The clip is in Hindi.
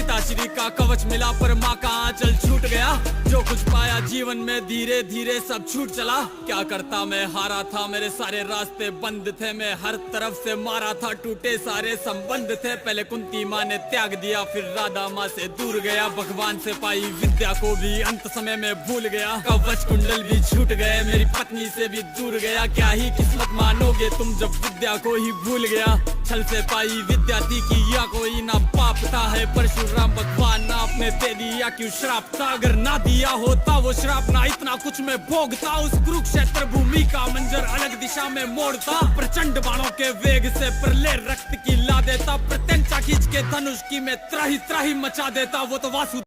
पिताश्री का कवच मिला पर माँ का आंचल छूट गया। जो कुछ पाया जीवन में धीरे धीरे सब छूट चला। क्या करता मैं हारा था, मेरे सारे रास्ते बंद थे, मैं हर तरफ से मारा था, टूटे सारे संबंध थे। पहले कुंती माँ ने त्याग दिया, फिर राधा माँ से दूर गया। भगवान से पाई विद्या को भी अंत समय में भूल गया। कवच कुंडल भी छूट गए, मेरी पत्नी से भी दूर गया। क्या ही किस्मत मानोगे तुम जब विद्या को ही भूल गया। छल से पाई विद्या थी कि या कोई ना पाप था, है परशुराम भगवान आपने दे दिया क्यों श्राप था। अगर ना दिया होता वो श्राप, ना इतना कुछ मैं भोगता। उस कुरुक्षेत्र भूमि का मंजर अलग दिशा में मोड़ता। प्रचंड बाणों के वेग से प्रलय रक्त की ला देता। प्रत्यंचा खींच के धनुष की मैं त्राही त्राही मचा देता। वो तो वासु